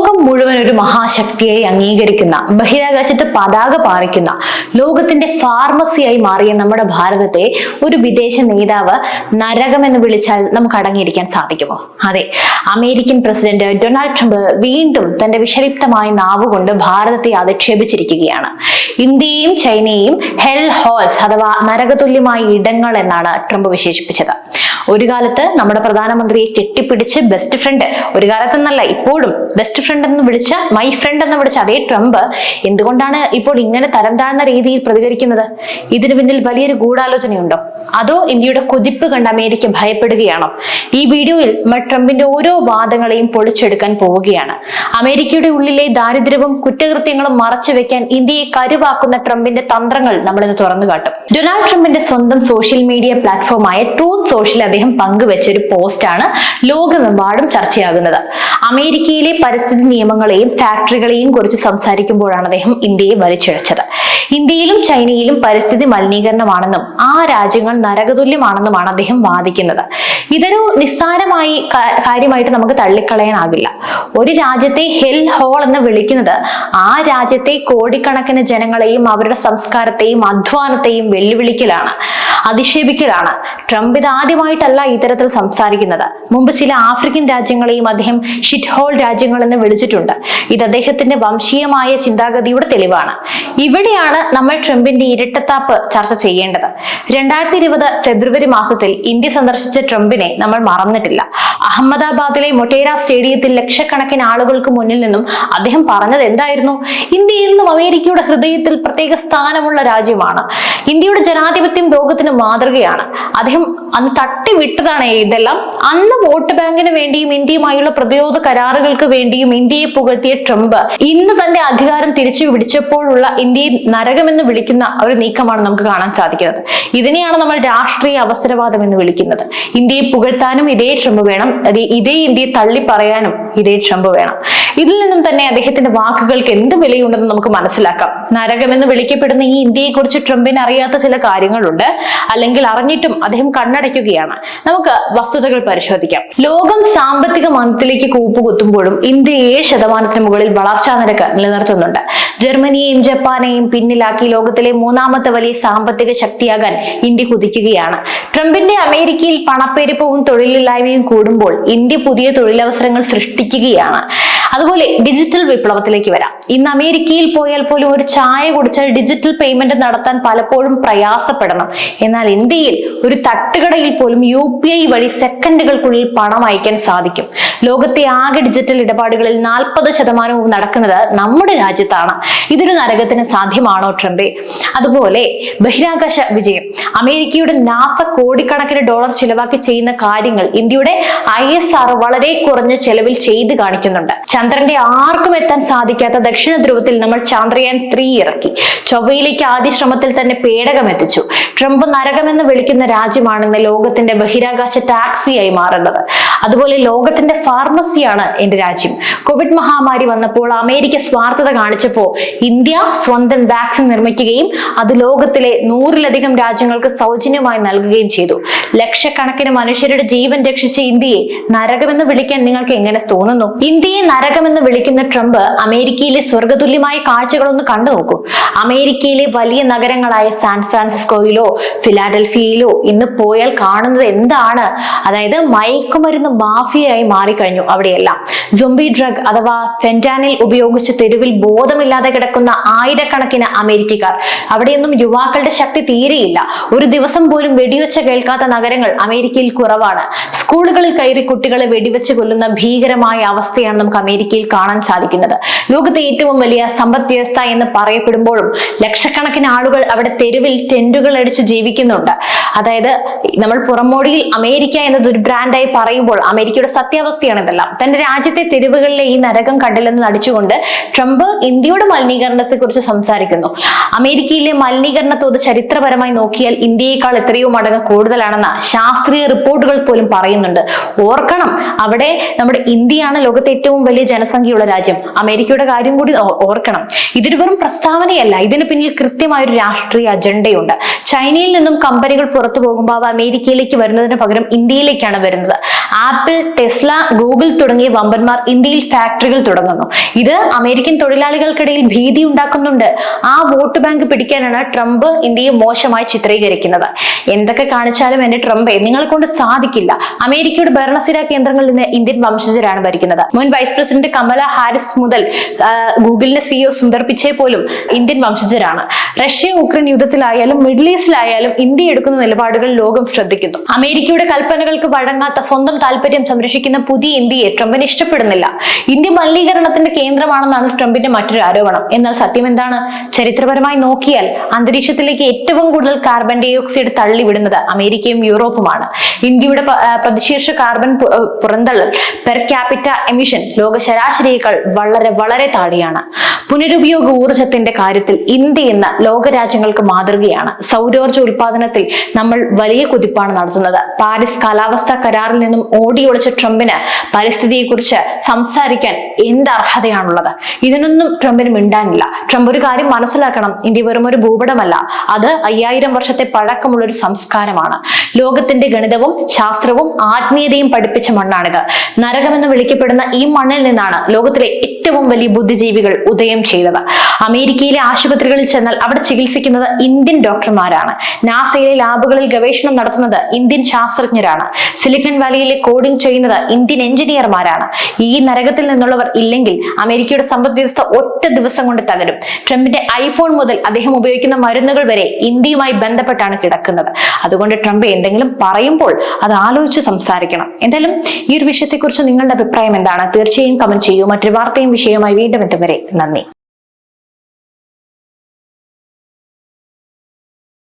ലോകം മുഴുവൻ ഒരു മഹാശക്തിയായി അംഗീകരിക്കുന്ന, ബഹിരാകാശത്ത് പതാക പാറിക്കുന്ന, ലോകത്തിന്റെ ഫാർമസിയായി മാറിയ നമ്മുടെ ഭാരതത്തെ ഒരു വിദേശ നേതാവ് നരകമെന്ന് വിളിച്ചാൽ നമുക്ക് അടങ്ങിയിരിക്കാൻ സാധിക്കുമോ? അതെ, അമേരിക്കൻ പ്രസിഡന്റ് ഡൊണാൾഡ് ട്രംപ് വീണ്ടും തന്റെ വിഷലിപ്തമായ നാവുകൊണ്ട് ഭാരതത്തെ അധിക്ഷേപിച്ചിരിക്കുകയാണ്. ഇന്ത്യയും ചൈനയും ഹെൽ ഹോൾസ് അഥവാ നരകതുല്യമായ ഇടങ്ങൾ എന്നാണ് ട്രംപ് വിശേഷിപ്പിച്ചത്. ഒരു കാലത്ത് നമ്മുടെ പ്രധാനമന്ത്രിയെ കെട്ടിപ്പിടിച്ച് ബെസ്റ്റ് ഫ്രണ്ട്, ഒരു കാലത്തെന്നല്ല ഇപ്പോഴും ബെസ്റ്റ് ഫ്രണ്ട് എന്ന് വിളിച്ച, മൈ ഫ്രണ്ട് എന്ന് വിളിച്ച അതേ ട്രംപ് എന്തുകൊണ്ടാണ് ഇപ്പോൾ ഇങ്ങനെ തരം താഴ്ന്ന രീതിയിൽ പ്രതികരിക്കുന്നത്? ഇതിനു പിന്നിൽ വലിയൊരു ഗൂഢാലോചനയുണ്ടോ? അതോ ഇന്ത്യയുടെ കുതിപ്പ് കണ്ട് അമേരിക്ക ഭയപ്പെടുകയാണോ? ഈ വീഡിയോയിൽ നമ്മൾ ട്രംപിന്റെ ഓരോ വാദങ്ങളെയും പൊളിച്ചെടുക്കാൻ പോവുകയാണ്. അമേരിക്കയുടെ ഉള്ളിലെ ദാരിദ്ര്യവും കുറ്റകൃത്യങ്ങളും മറച്ചു വെക്കാൻ ഇന്ത്യയെ കരുവാക്കുന്ന ട്രംപിന്റെ തന്ത്രങ്ങൾ നമ്മളിന്ന് തുറന്നു കാട്ടും. ഡൊണാൾഡ് ട്രംപിന്റെ സ്വന്തം സോഷ്യൽ മീഡിയ പ്ലാറ്റ്ഫോമായ ട്രൂത്ത് സോഷ്യൽ അദ്ദേഹം പങ്കുവെച്ച ഒരു പോസ്റ്റാണ് ലോകമെമ്പാടും ചർച്ചയാകുന്നത്. അമേരിക്കയിലെ പരിസ്ഥിതി നിയമങ്ങളെയും ഫാക്ടറികളെയും കുറിച്ച് സംസാരിക്കുമ്പോഴാണ് അദ്ദേഹം ഇന്ത്യയെ വലിച്ചിഴച്ചത്. ഇന്ത്യയിലും ചൈനയിലും പരിസ്ഥിതി മലിനീകരണമാണെന്നും ആ രാജ്യങ്ങൾ നരകതുല്യമാണെന്നുമാണ് അദ്ദേഹം വാദിക്കുന്നത്. ഇതൊരു നിസ്സാരമായി കാര്യമായിട്ട് നമുക്ക് തള്ളിക്കളയാനാകില്ല. ഒരു രാജ്യത്തെ ഹെൽ ഹോൾ എന്ന് വിളിക്കുന്നത് ആ രാജ്യത്തെ കോടിക്കണക്കിന് ജനങ്ങളെയും അവരുടെ സംസ്കാരത്തെയും അധ്വാനത്തെയും വെല്ലുവിളിക്കലാണ്, അധിക്ഷേപിക്കലാണ്. ട്രംപ് ഇത് ആദ്യമായിട്ടല്ല ഇത്തരത്തിൽ സംസാരിക്കുന്നത്. മുമ്പ് ചില ആഫ്രിക്കൻ രാജ്യങ്ങളെയും അദ്ദേഹം ഷിറ്റ് ഹോൾ രാജ്യങ്ങൾ എന്ന് വിളിച്ചിട്ടുണ്ട്. ഇത് അദ്ദേഹത്തിന്റെ വംശീയമായ ചിന്താഗതിയുടെ തെളിവാണ്. ഇവിടെയാണ് നമ്മൾ ട്രംപിന്റെ ഇരട്ടത്താപ്പ് ചർച്ച ചെയ്യേണ്ടത്. 2020 ഫെബ്രുവരി മാസത്തിൽ ഇന്ത്യ സന്ദർശിച്ച ട്രംപിനെ നമ്മൾ മറന്നിട്ടില്ല. അഹമ്മദാബാദിലെ മൊട്ടേര സ്റ്റേഡിയത്തിൽ ലക്ഷക്കണക്കിന് ആളുകൾക്ക് മുന്നിൽ നിന്നും അദ്ദേഹം പറഞ്ഞത് എന്തായിരുന്നു? ഇന്ത്യ എന്നും അമേരിക്കയുടെ ഹൃദയത്തിൽ പ്രത്യേക സ്ഥാനമുള്ള രാജ്യമാണ്. ഇന്ത്യയുടെ ജനാധിപത്യം ലോകത്തിന് മാതൃകയാണ്. അദ്ദേഹം അന്ന് തട്ടിവിട്ടതാണ് ഇതെല്ലാം. അന്ന് വോട്ട് ബാങ്കിന് വേണ്ടിയും ഇന്ത്യയുമായുള്ള പ്രതിരോധ കരാറുകൾക്ക് വേണ്ടിയും ഇന്ത്യയെ പുകഴ്ത്തിയ ട്രംപ് ഇന്ന് തന്റെ അധികാരം തിരിച്ചു പിടിച്ചപ്പോഴുള്ള ഇന്ത്യയെ നരകമെന്ന് വിളിക്കുന്ന ഒരു നീക്കമാണ് നമുക്ക് കാണാൻ സാധിക്കുന്നത്. ഇതിനെയാണ് നമ്മൾ രാഷ്ട്രീയ അവസരവാദം എന്ന് വിളിക്കുന്നത്. ഇന്ത്യയെ പുകഴ്ത്താനും ഇതേ ട്രംപ് വേണം, ഇതേ ഇന്ത്യയെ തള്ളി പറയാനും ഇതേ ട്രംപ് വേണം. ഇതിൽ നിന്നും തന്നെ അദ്ദേഹത്തിന്റെ വാക്കുകൾക്ക് എന്ത് വിലയുണ്ടെന്ന് നമുക്ക് മനസ്സിലാക്കാം. നരകമെന്ന് വിളിക്കപ്പെടുന്ന ഈ ഇന്ത്യയെ കുറിച്ച് ട്രംപിന് അറിയാത്ത ചില കാര്യങ്ങളുണ്ട്, അല്ലെങ്കിൽ അറിഞ്ഞിട്ടും അദ്ദേഹം കണ്ണടയ്ക്കുകയാണ്. നമുക്ക് വസ്തുതകൾ പരിശോധിക്കാം. ലോകം സാമ്പത്തിക മന്ദത്തിലേക്ക് കൂപ്പുകുത്തുമ്പോഴും ഇന്ത്യ 7% മുകളിൽ വളർച്ചാ നിരക്ക് നിലനിർത്തുന്നുണ്ട്. ജർമ്മനിയെയും ജപ്പാനെയും പിന്നിലാക്കി ലോകത്തിലെ 3ാമത്തെ വലിയ സാമ്പത്തിക ശക്തിയാകാൻ ഇന്ത്യ കുതിക്കുകയാണ്. ട്രംപിന്റെ അമേരിക്കയിൽ പണപ്പെരുപ്പവും തൊഴിലില്ലായ്മയും കൂടുമ്പോൾ ഇന്ത്യ പുതിയ തൊഴിലവസരങ്ങൾ സൃഷ്ടിക്കുകയാണ്. അതുപോലെ ഡിജിറ്റൽ വിപ്ലവത്തിലേക്ക് വരാം. ഇന്ന് അമേരിക്കയിൽ പോയാൽ പോലും ഒരു ചായ കുടിച്ചാൽ ഡിജിറ്റൽ പേയ്മെന്റ് നടത്താൻ പലപ്പോഴും പ്രയാസപ്പെടണം. എന്നാൽ ഇന്ത്യയിൽ ഒരു തട്ടുകടയിൽ പോലും UPI വഴി സെക്കൻഡുകൾക്കുള്ളിൽ പണം അയക്കാൻ സാധിക്കും. ലോകത്തെ ആകെ ഡിജിറ്റൽ ഇടപാടുകളിൽ 40% നടക്കുന്നത് നമ്മുടെ രാജ്യത്താണ്. ഇതൊരു നരകത്തിന് സാധ്യമാണോ ട്രംപേ? അതുപോലെ ബഹിരാകാശ വിജയം. അമേരിക്കയുടെ നാസ കോടിക്കണക്കിന് ഡോളർ ചിലവാക്കി ചെയ്യുന്ന കാര്യങ്ങൾ ഇന്ത്യയുടെ ISR വളരെ കുറഞ്ഞ ചെലവിൽ ചെയ്ത് കാണിക്കുന്നുണ്ട്. ചന്ദ്രന്റെ ആർക്കും എത്താൻ സാധിക്കാത്ത ദക്ഷിണ ധ്രുവത്തിൽ നമ്മൾ ചന്ദ്രയാൻ 3 ഇറക്കി. ചൊവ്വയിലേക്ക് ആദ്യ ശ്രമത്തിൽ തന്നെ പേടകം എത്തിച്ചു. ട്രംപ് നരകമെന്ന് വിളിക്കുന്ന രാജ്യമാണെന്ന് ലോകത്തിന്റെ ബഹിരാകാശ ടാക്സിയായി മാറുന്നത്. അതുപോലെ ലോകത്തിന്റെ ഫാർമസിയാണ് എന്റെ രാജ്യം. കോവിഡ് മഹാമാരി വന്നപ്പോൾ അമേരിക്ക സ്വാർത്ഥത കാണിച്ചപ്പോൾ ഇന്ത്യ സ്വന്തം വാക്സിൻ നിർമ്മിക്കുകയും അത് ലോകത്തിലെ 100-ലധികം രാജ്യങ്ങൾക്ക് സൗജന്യമായി നൽകുകയും ചെയ്തു. ലക്ഷക്കണക്കിന് മനുഷ്യരുടെ ജീവൻ രക്ഷിച്ച ഇന്ത്യയെ നരകമെന്ന് വിളിക്കാൻ നിങ്ങൾക്ക് എങ്ങനെ തോന്നുന്നു? ഇന്ത്യയെ നരകമെന്ന് വിളിക്കുന്ന ട്രംപ് അമേരിക്കയിലെ സ്വർഗതുല്യമായ കാഴ്ചകളൊന്ന് കണ്ടു നോക്കൂ. അമേരിക്കയിലെ വലിയ നഗരങ്ങളായ സാൻ ഫ്രാൻസിസ്കോയിലോ ഫിലാഡൽഫിയയിലോ ഇന്ന് പോയാൽ കാണുന്നത് എന്താണ്? അതായത് മയക്കുമരുന്ന് മാഫിയയായി മാറിക്കഴിഞ്ഞു അവിടെയെല്ലാം. സോംബി ഡ്രഗ് അഥവാ ഫെന്റാനിൽ ഉപയോഗിച്ച് തെരുവിൽ ബോധമില്ലാതെ കിടക്കുന്ന ആയിരക്കണക്കിന് അമേരിക്കക്കാർ. അവിടെയൊന്നും യുവാക്കളുടെ ശക്തി തീരെയില്ല. ഒരു ദിവസം പോലും വെടിവെച്ച കേൾക്കാത്ത നഗരങ്ങൾ അമേരിക്കയിൽ കുറവാണ്. സ്കൂളുകളിൽ കയറി കുട്ടികളെ വെടിവെച്ച് കൊല്ലുന്ന ഭീകരമായ അവസ്ഥയാണ് നമുക്ക് അമേരിക്കയിൽ കാണാൻ സാധിക്കുന്നത്. ലോകത്തെ ഏറ്റവും വലിയ സമ്പദ് വ്യവസ്ഥ എന്ന് പറയപ്പെടുമ്പോഴും ലക്ഷക്കണക്കിന് ആളുകൾ അവിടെ തെരുവിൽ ടെന്റുകൾ അടിച്ച് ജീവിക്കുന്നുണ്ട്. അതായത് നമ്മൾ പുറമോടിയിൽ അമേരിക്ക എന്നത് ഒരു ബ്രാൻഡായി പറയുമ്പോൾ അമേരിക്കയുടെ സത്യാവസ്ഥയാണ് ഇതെല്ലാം. തന്റെ രാജ്യത്തെ തെരുവുകളിലെ ഈ നരകം കണ്ടില്ലെന്ന് നടിച്ചുകൊണ്ട് ട്രംപ് ഇന്ത്യയുടെ മലിനീകരണത്തെ കുറിച്ച് സംസാരിക്കുന്നു. അമേരിക്കയിലെ മലിനീകരണ തോത് ചരിത്രപരമായി നോക്കിയാൽ ഇന്ത്യയേക്കാൾ എത്രയോ മടങ്ങ് കൂടുതലാണെന്ന് ശാസ്ത്രീയ റിപ്പോർട്ടുകൾ പോലും പറയുന്നുണ്ട്. ഓർക്കണം, അവിടെ നമ്മുടെ ഇന്ത്യയാണ് ലോകത്തെ ഏറ്റവും വലിയ ജനസംഖ്യയുള്ള രാജ്യം. അമേരിക്കയുടെ കാര്യം കൂടി ഓർക്കണം. ഇതൊരു വെറും പ്രസ്താവനയല്ല, ഇതിന് പിന്നിൽ കൃത്യമായ ഒരു രാഷ്ട്രീയ അജണ്ടയുണ്ട്. ചൈനയിൽ നിന്നും കമ്പനികൾ പുറത്തു പോകുമ്പോൾ അവ അമേരിക്കയിലേക്ക് വരുന്നതിന് പകരം ഇന്ത്യയിലേക്കാണ് വരുന്നത്. ആപ്പിൾ, ടെസ്ല, ഗൂഗിൾ തുടങ്ങിയ വമ്പന്മാർ ഇന്ത്യയിൽ ഫാക്ടറികൾ തുടങ്ങുന്നു. ഇത് അമേരിക്കൻ തൊഴിലാളികൾക്കിടയിൽ ഭീതി ഉണ്ടാക്കുന്നുണ്ട്. ആ വോട്ട് ബാങ്ക് പിടിക്കാനാണ് ട്രംപ് ഇന്ത്യയെ മോശമായി ചിത്രീകരിക്കുന്നത്. എന്തൊക്കെ കാണിച്ചാലും എന്റെ ട്രംപെ, നിങ്ങളെ കൊണ്ട് സാധിക്കില്ല. അമേരിക്കയുടെ ഭരണസിരാ കേന്ദ്രങ്ങളിൽ നിന്ന് ഇന്ത്യൻ വംശജരാണ് ഭരിക്കുന്നത്. മുൻ വൈസ് പ്രസിഡന്റ് കമല ഹാരിസ് മുതൽ ഗൂഗിളിന്റെ സിഇഒ സുന്ദർ പിച്ചെ പോലും ഇന്ത്യൻ വംശജരാണ്. റഷ്യ ഉക്രൈൻ യുദ്ധത്തിലായാലും മിഡിൽ ഈസ്റ്റിലായാലും ഇന്ത്യ എടുക്കുന്ന നിലപാടുകൾ ലോകം ശ്രദ്ധിക്കുന്നു. അമേരിക്കയുടെ കൽപ്പനകൾക്ക് വഴങ്ങാത്ത സ്വന്തം താല്പര്യം സംരക്ഷിക്കുന്ന പുതിയ ഇന്ത്യയെ ട്രംപിന് ഇഷ്ടപ്പെടുന്നില്ല. ഇന്ത്യ മലിനീകരണത്തിന്റെ കേന്ദ്രമാണെന്നാണ് ട്രംപിന്റെ മറ്റൊരു ആരോപണം. എന്നാൽ സത്യം എന്താണ്? ചരിത്രപരമായി നോക്കിയാൽ അന്തരീക്ഷത്തിലേക്ക് ഏറ്റവും കൂടുതൽ കാർബൺ ഡൈ ഓക്സൈഡ് തള്ളിവിടുന്നത് അമേരിക്കയും യൂറോപ്പുമാണ്. ഇന്ത്യയുടെ പ്രതിശീർഷ കാർബൺ പുറന്തള്ളൽ പെർ ക്യാപിറ്റ എമിഷൻ ലോക ശരാശരിയേക്കാൾ വളരെ വളരെ താഴെയാണ്. പുനരുപയോഗ ഊർജത്തിന്റെ കാര്യത്തിൽ ഇന്ത്യ എന്ന ലോകരാജ്യങ്ങൾക്ക് മാതൃകയാണ്. സൗരോർജ്ജ ഉൽപാദനത്തിൽ നമ്മൾ വലിയ കുതിപ്പാണ് നടത്തുന്നത്. പാരീസ് കാലാവസ്ഥാ കരാറിൽ നിന്നും ഓടിയൊളിച്ച ട്രംപിന് പരിസ്ഥിതിയെക്കുറിച്ച് സംസാരിക്കാൻ എന്ത് അർഹതയാണുള്ളത്? ഇതിനൊന്നും ട്രംപിന് മിണ്ടാനില്ല. ട്രംപ് ഒരു കാര്യം മനസ്സിലാക്കണം, ഇന്ത്യ വെറും ഒരു ഭൂപടമല്ല, അത് 5000 വർഷത്തെ പഴക്കമുള്ള ഒരു സംസ്കാരമാണ്. ലോകത്തിന്റെ ഗണിതവും ശാസ്ത്രവും ആത്മീയതയും പഠിപ്പിച്ച മണ്ണാണിത്. നരകമെന്ന് വിളിക്കപ്പെടുന്ന ഈ മണ്ണിൽ നിന്നാണ് ലോകത്തിലെ ഏറ്റവും വലിയ ബുദ്ധിജീവികൾ ഉദയം ചെയ്തത്. അമേരിക്കയിലെ ആശുപത്രികളിൽ ചെന്നാൽ അവിടെ ചികിത്സിക്കുന്നത് ഇന്ത്യൻ ഡോക്ടർമാരാണ്. നാസയിലെ ലാബുകളിൽ ഗവേഷണം നടത്തുന്നത് ഇന്ത്യൻ ശാസ്ത്രജ്ഞരാണ്. സിലിക്കൺ വാലിയിലെ കോഡിംഗ് ചെയ്യുന്നത് ഇന്ത്യൻ എഞ്ചിനീയർമാരാണ്. ഈ നരകത്തിൽ നിന്നുള്ളവർ ഇല്ലെങ്കിൽ അമേരിക്കയുടെ സമ്പദ് വ്യവസ്ഥ ഒറ്റ ദിവസം കൊണ്ട് തകരും. ട്രംപിന്റെ ഐഫോൺ മുതൽ അദ്ദേഹം ഉപയോഗിക്കുന്ന മരുന്നുകൾ വരെ ഇന്ത്യയുമായി ബന്ധപ്പെട്ടാണ് കിടക്കുന്നത്. അതുകൊണ്ട് ട്രംപ് എന്തെങ്കിലും പറയുമ്പോൾ അത് ആലോചിച്ച് സംസാരിക്കണം. എന്തായാലും ഈ ഒരു വിഷയത്തെക്കുറിച്ച് നിങ്ങളുടെ അഭിപ്രായം എന്താണ്? തീർച്ചയായും കമന്റ് ചെയ്യൂ. മറ്റൊരു വാർത്തയും വിഷയവുമായി വീണ്ടും എത്തും വരെ നന്ദി.